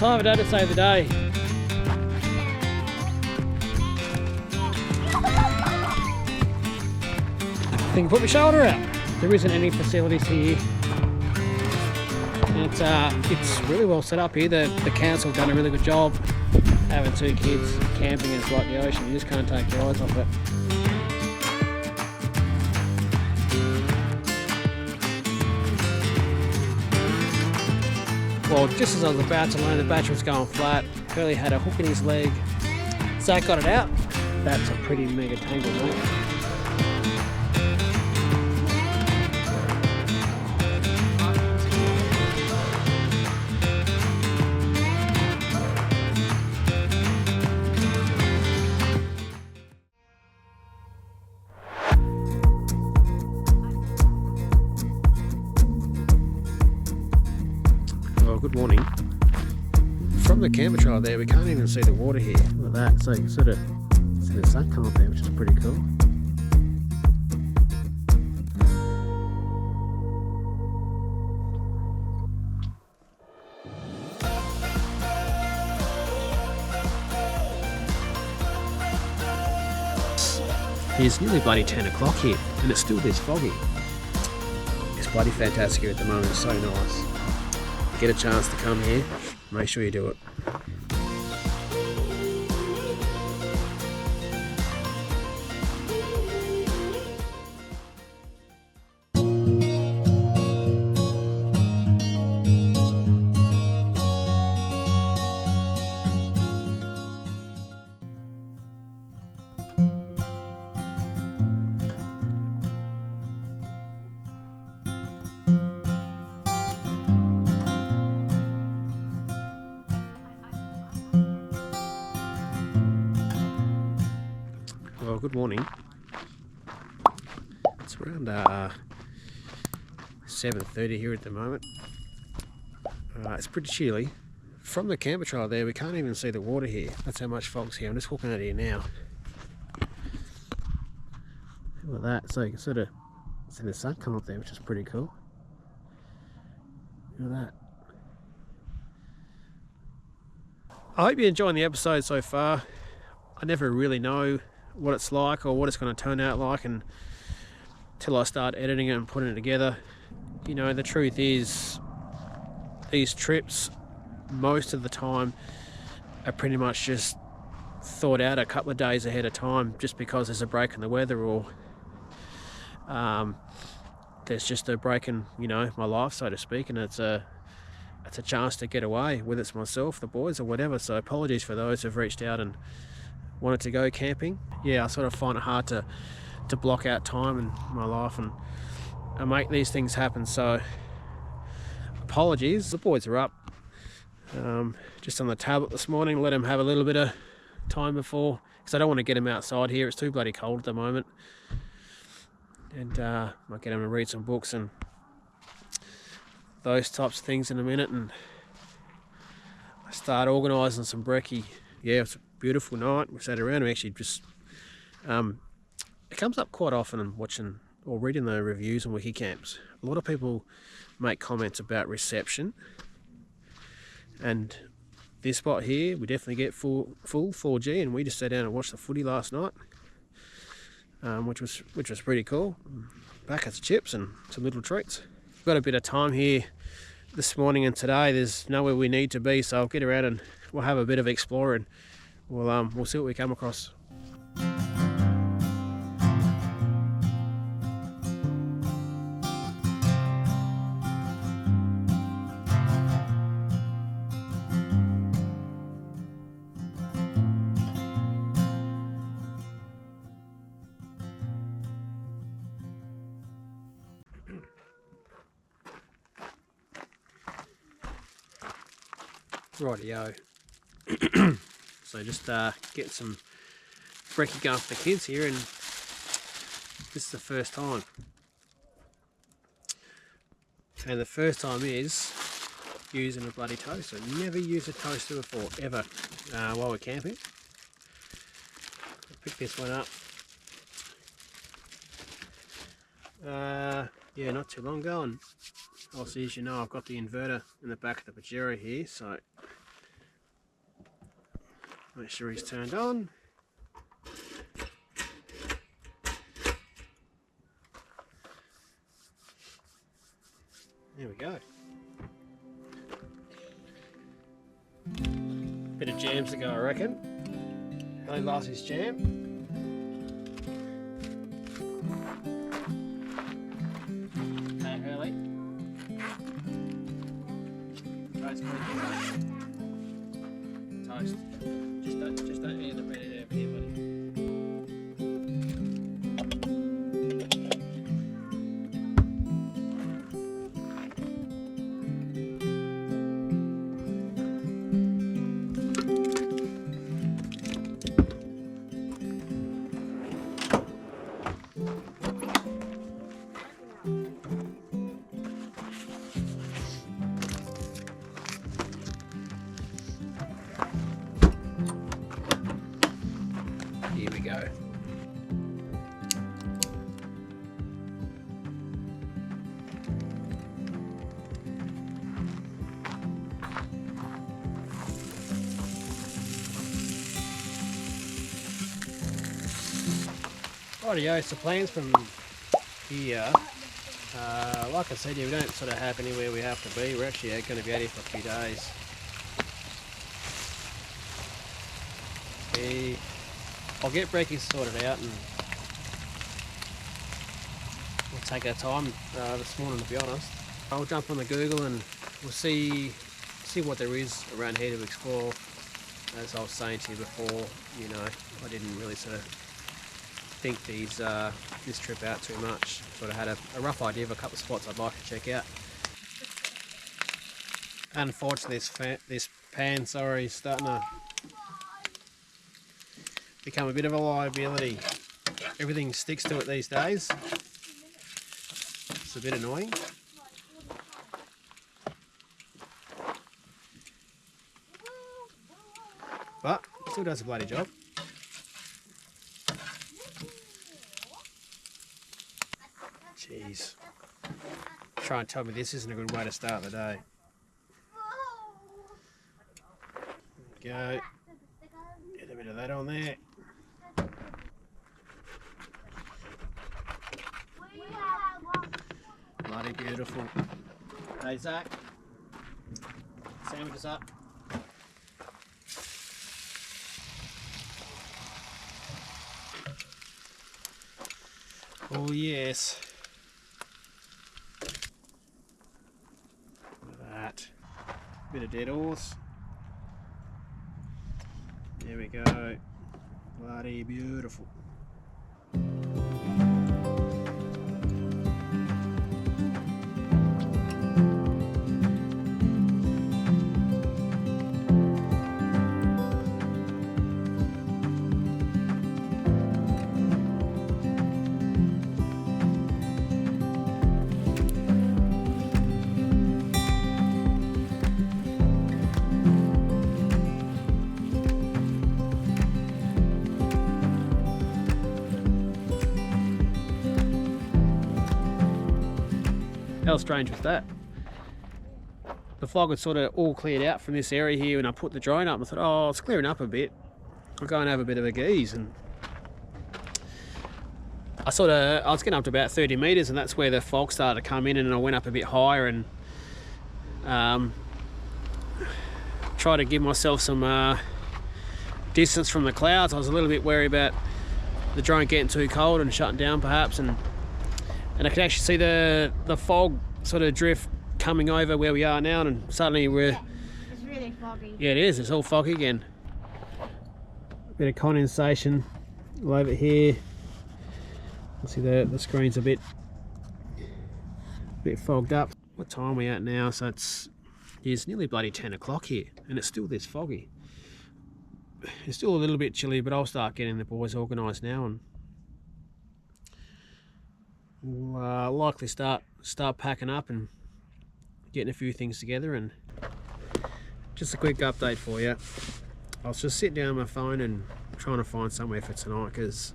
time of day to save the day. I can put my shoulder out. There isn't any facilities here. It's really well set up here. The council have done a really good job. Having two kids camping is like the ocean. You just can't take your eyes off it. Well, just as I was about to land, the battery was going flat. Curly had a hook in his leg. Zach got it out. That's a pretty mega tangle, mate. Good morning. From the camper trail there, we can't even see the water here. Look at that. So you can sort of see the sun come up there, which is pretty cool. It's nearly bloody 10 o'clock here, and it's still this foggy. It's bloody fantastic here at the moment. It's so nice. Get a chance to come here, make sure you do it. Well, good morning. It's around 7:30 here at the moment. It's pretty chilly. From the camper trail there, we can't even see the water here. That's how much fog's here. I'm just walking out here now. Look at that. So you can sort of see the sun come up there, which is pretty cool. Look at that. I hope you're enjoying the episode so far. I never really know what it's like or what it's going to turn out like until I start editing it and putting it together. You know, the truth is these trips most of the time are pretty much just thought out a couple of days ahead of time, just because there's a break in the weather or there's just a break in, you know, my life, so to speak, and it's a chance to get away, whether it's myself, the boys or whatever. So apologies for those who've reached out and wanted to go camping. Yeah, I sort of find it hard to block out time in my life and make these things happen. So apologies. The boys are up. Just on the tablet this morning, let them have a little bit of time before, because I don't want to get them outside here. It's too bloody cold at the moment. And might get them to read some books and those types of things in a minute, and I start organising some brekkie. Yeah, it's a beautiful night. We sat around. We actually just it comes up quite often in watching or reading the reviews on wiki camps. A lot of people make comments about reception, and this spot here we definitely get full 4G, and we just sat down and watched the footy last night, which was pretty cool. Back at the chips and some little treats. We've got a bit of time here this morning and today. There's nowhere we need to be, so I'll get around and we'll have a bit of exploring. We'll see what we come across. Rightio. So just get some brekkie going for the kids here, and this is the first time. And the first time is using a bloody toaster. Never used a toaster before, ever, while we're camping. I picked this one up. Yeah, not too long ago, and obviously, as you know, I've got the inverter in the back of the Pajero here, so Make sure he's turned on. There we go. Bit of jams to go, I reckon. Only lost his jam. Hey, Hurley. Toast, please. Toast. Just don't eat the bread over here, buddy. Here we go. Rightio, so plans from here. Like I said, we don't sort of have anywhere we have to be. We're actually going to be out here for a few days. I'll get brekkie sorted out and we'll take our time this morning, to be honest. I'll jump on the Google and we'll see what there is around here to explore. As I was saying to you before, you know, I didn't really sort of think this trip out too much. Sort of had a rough idea of a couple of spots I'd like to check out. Unfortunately, this pan, sorry, is starting to become a bit of a liability. Everything sticks to it these days. It's a bit annoying. But it still does a bloody job. Jeez. Try and tell me this isn't a good way to start the day. There we go. Get a bit of that on there. Bloody beautiful. Hey Zach, sandwiches up. Oh yes. Look at that. Bit of dead horse. There we go. Bloody beautiful. How strange was that? The fog had sort of all cleared out from this area here and I put the drone up and I thought, oh, it's clearing up a bit. I'll go and have a bit of a geese. And I was getting up to about 30 metres and that's where the fog started to come in, and I went up a bit higher and tried to give myself some distance from the clouds. I was a little bit wary about the drone getting too cold and shutting down perhaps, and I could actually see the fog sort of drift coming over where we are now, and suddenly we're... It's really foggy. Yeah, it is. It's all foggy again. A bit of condensation all over here. You see the screen's a bit fogged up. What time are we at now? So it's nearly bloody 10 o'clock here, and it's still this foggy. It's still a little bit chilly, but I'll start getting the boys organised now, and we'll likely start packing up and getting a few things together. And just a quick update for you. I was just sitting down on my phone and trying to find somewhere for tonight, because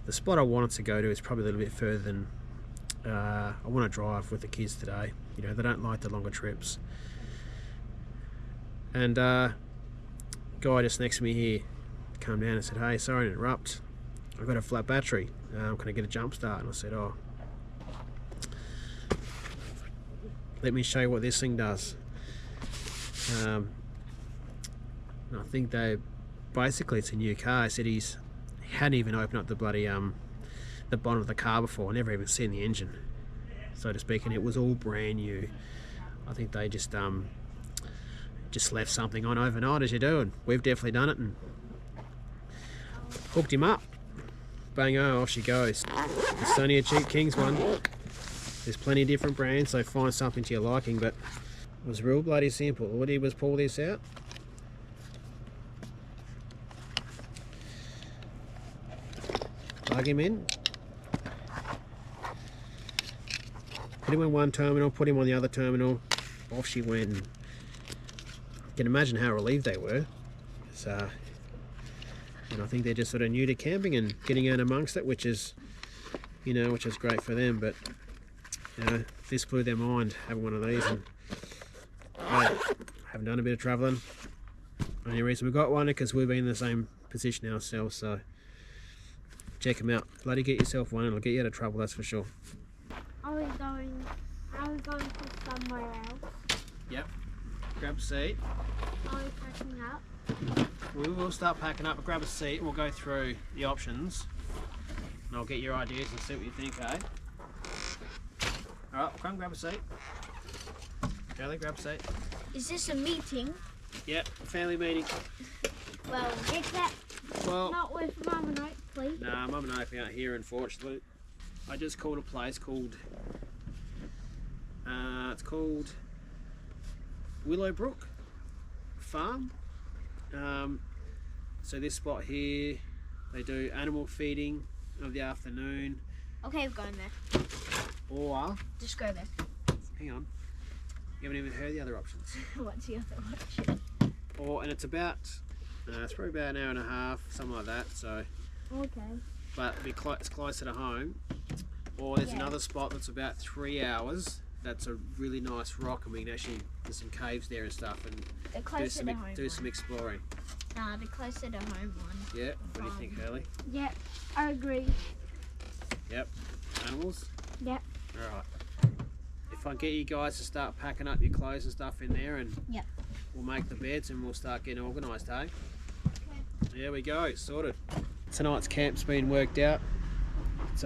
the spot I wanted to go to is probably a little bit further than I want to drive with the kids today. You know, they don't like the longer trips. And guy just next to me here come down and said, hey, sorry to interrupt, I've got a flat battery, can I get a jump start? And I said, oh, let me show you what this thing does. I think basically it's a new car. He said he hadn't even opened up the bloody the bottom of the car before, never even seen the engine, so to speak, and it was all brand new. I think they just left something on overnight, as you do, and we've definitely done it, and hooked him up. Bang, oh, off she goes. It's only a cheap Kings one. There's plenty of different brands, so find something to your liking, but it was real bloody simple. All I did was pull this out, plug him in, put him on one terminal, put him on the other terminal, off she went. And you can imagine how relieved they were. And I think they're just sort of new to camping and getting out amongst it, which is great for them. But this blew their mind, having one of these. And I haven't done a bit of travelling. Only reason we got one is because we've been in the same position ourselves. So check them out. Bloody get yourself one, and it'll get you out of trouble, that's for sure. Are we going to somewhere else? Yep. Grab a seat. Are we packing up? We will start packing up, but grab a seat and we'll go through the options. And I'll get your ideas and see what you think, eh? Alright, come grab a seat. Charlie, grab a seat. Is this a meeting? Yep, family meeting. Well, except not with Mum and Oakley. Nah, Mum and Oakley aren't here, unfortunately. I just called a place called it's called Willowbrook Farm. So this spot here, they do animal feeding of the afternoon. Okay, we're going there. Or just go there. Hang on, you haven't even heard the other options. What's the other option? And it's about it's probably about an hour and a half, something like that. So okay, but it's closer to home. Or there's another spot that's about 3 hours. That's a really nice rock, and we can actually, there's some caves there and stuff, and do some exploring. Nah, the closer to home one. Yeah, what do you think, Hurley? Yep, I agree. Yep, animals? Yep. Alright. If I can get you guys to start packing up your clothes and stuff in there, and we'll make the beds and we'll start getting organised, eh? Okay. There we go, sorted. Tonight's camp's been worked out. It's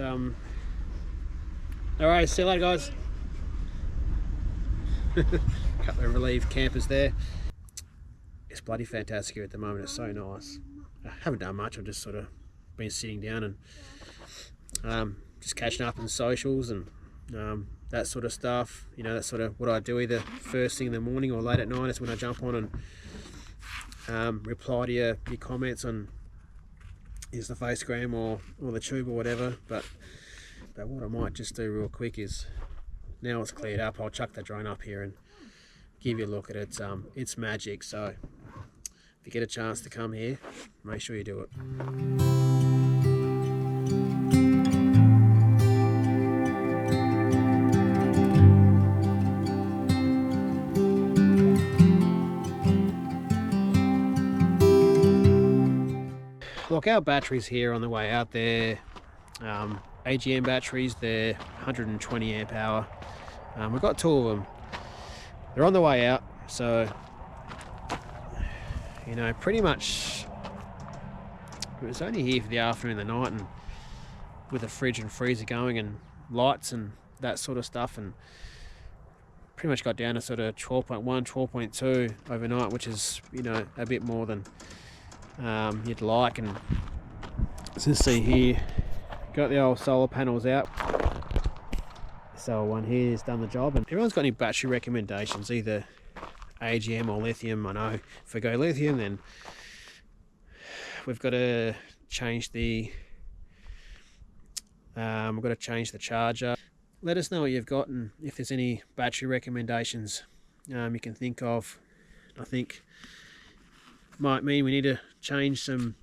alright, see you later, guys. Couple of relieved campers there. It's bloody fantastic here at the moment. It's so nice. I haven't done much. I've just sort of been sitting down and just catching up on socials and that sort of stuff. You know, that's sort of what I do either first thing in the morning or late at night. Is when I jump on and reply to your comments on is the Facegram or the Tube or whatever. But what I might just do real quick is, now it's cleared up, I'll chuck the drone up here and give you a look at it. It's magic, so if you get a chance to come here, make sure you do it. Look, our batteries here on the way out there, AGM batteries, they're 120 amp hour. We've got 2 of them. They're on the way out, so you know, pretty much it was only here for the afternoon and the night, and with the fridge and freezer going and lights and that sort of stuff, and pretty much got down to sort of 12.1, 12.2 overnight, which is, you know, a bit more than you'd like. And as you see here, got the old solar panels out. So one here has done the job. And everyone's got any battery recommendations, either AGM or lithium? I know if we go lithium, then we've got to change the charger. Let us know what you've got, and if there's any battery recommendations you can think of. I think might mean we need to change some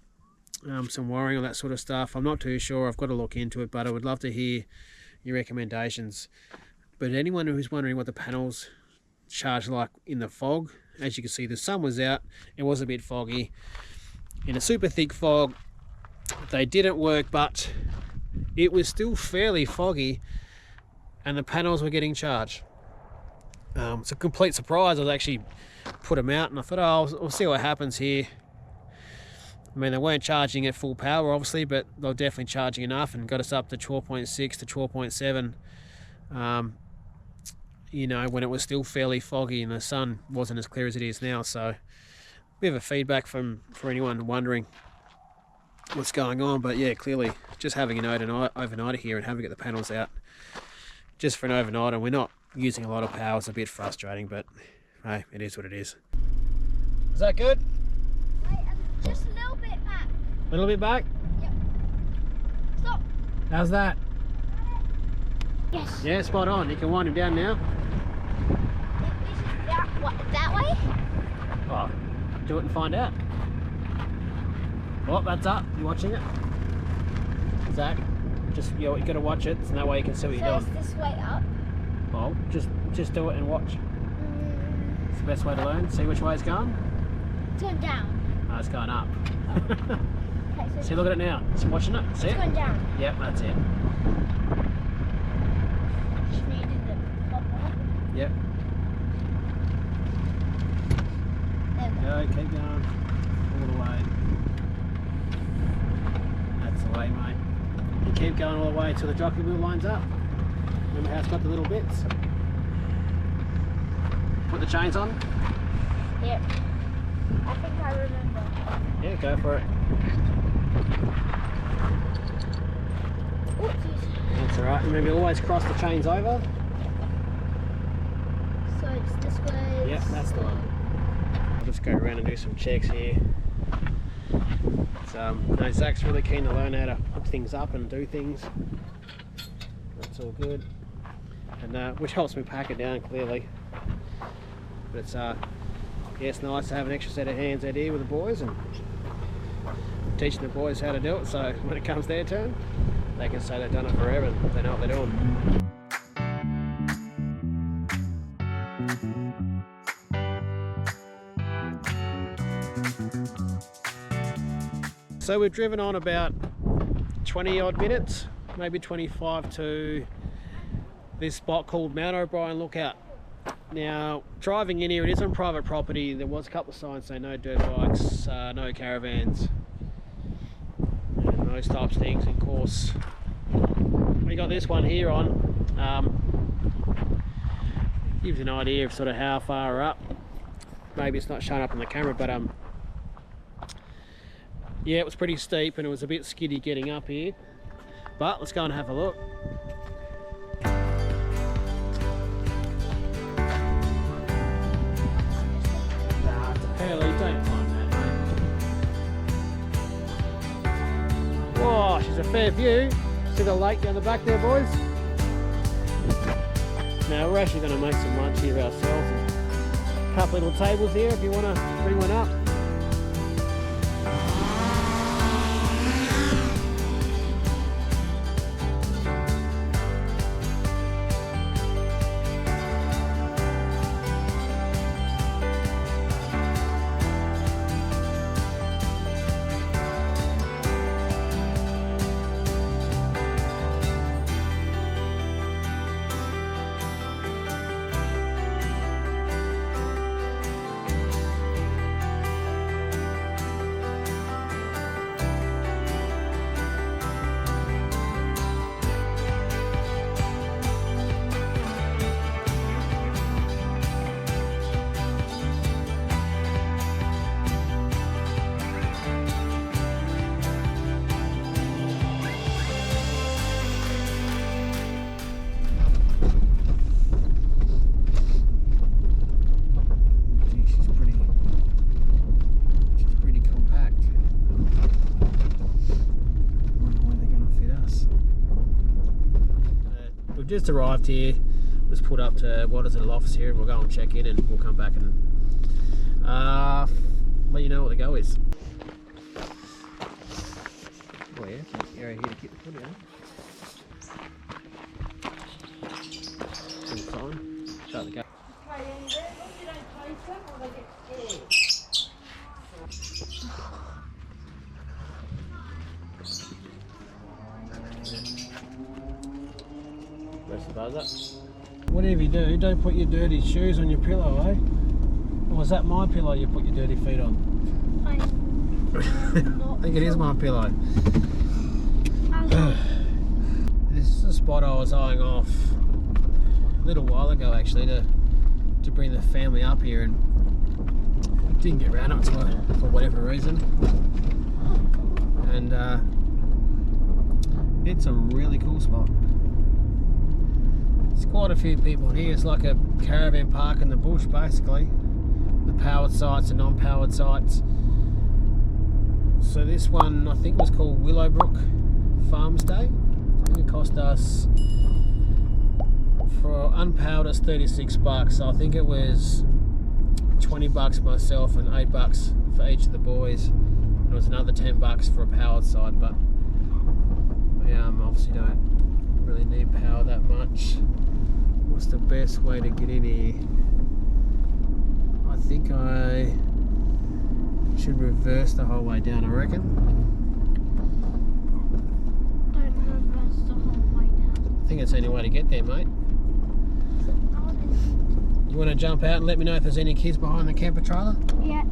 wiring or that sort of stuff. I'm not too sure. I've got to look into it, but I would love to hear your recommendations. But anyone who's wondering what the panels charge like in the fog, As you can see, the sun was out. It was a bit foggy. In a super thick fog, they didn't work, but it was still fairly foggy and the panels were getting charged. It's a complete surprise. I was actually put them out and I thought, oh, we'll see what happens here. I mean, they weren't charging at full power, obviously, but they were definitely charging enough and got us up to 12.6 to 12.7. You know, when it was still fairly foggy and the sun wasn't as clear as it is now. So a bit of a feedback for anyone wondering what's going on. But yeah, clearly just having an overnighter here and having to get the panels out just for an overnight, and we're not using a lot of power. It's a bit frustrating, but hey, it is what it is. Is that good? Wait, just a little bit back. A little bit back? Yep. Stop. How's that? Yes. Yeah, spot on. You can wind him down now. That way? Oh, do it and find out. Oh, that's up. You watching it? Zach, just you got to watch it, so that way you can see what you're doing. So is this way up? Well, just do it and watch. It's the best way to learn. See which way it's going? It's going down. Oh, it's going up. Okay, so See, look at it now. It's watching it. See it's it? going down. Yep, that's it. Just needed the top up. Yep. There we go. Go, keep going. All the way. That's the way, mate. You keep going all the way until the jockey wheel lines up. Remember how it's got the little bits? Put the chains on? Yep. I think I remember. Yeah, go for it. Oopsies. That's alright. Remember, always cross the chains over. So it's this way. Yep, that's the one. I'll just go around and do some checks here. No, Zach's really keen to learn how to hook things up and do things. That's all good. And which helps me pack it down clearly. But it's yeah, it's nice to have an extra set of hands out here with the boys and teaching the boys how to do it, so when it comes their turn they can say they've done it forever and they know what they're doing. So we've driven on about 20 odd minutes, maybe 25 to this spot called Mount O'Brien Lookout. Now, driving in here, it is on private property. There was a couple of signs saying no dirt bikes, no caravans, and those types of things. Of course, we got this one here on. Gives you an idea of sort of how far up. Maybe it's not showing up on the camera, but yeah, it was pretty steep and it was a bit skiddy getting up here. But let's go and have a look. Don't climb that, mate. Whoa, she's a fair view. See the lake down the back there, boys? Now we're actually going to make some lunch here ourselves. A couple little tables here if you want to bring one up. Just arrived here, was put up to what is it, office here, and we'll go and check in and we'll come back and let you know what the go is. Oh yeah, area here to keep the foot out. Shut the gate. Press the buzzer. Whatever you do, don't put your dirty shoes on your pillow, eh? Or was that my pillow you put your dirty feet on? I think it is my pillow. This is a spot I was eyeing off a little while ago actually to bring the family up here, and didn't get around to it for whatever reason. And it's a really cool spot. There's quite a few people here. It's like a caravan park in the bush basically, with powered sites and non-powered sites. So this one I think was called Willowbrook Farms Day. I think it cost us, for unpowered it's $36, so I think it was $20 myself and $8 for each of the boys. And it was another $10 for a powered side, but we obviously don't really need power that much. What's the best way to get in here? I think I should reverse the whole way down, I reckon. don't reverse the whole way down. I think it's the only way to get there, mate. You want to jump out and let me know if there's any kids behind the camper trailer? Yeah.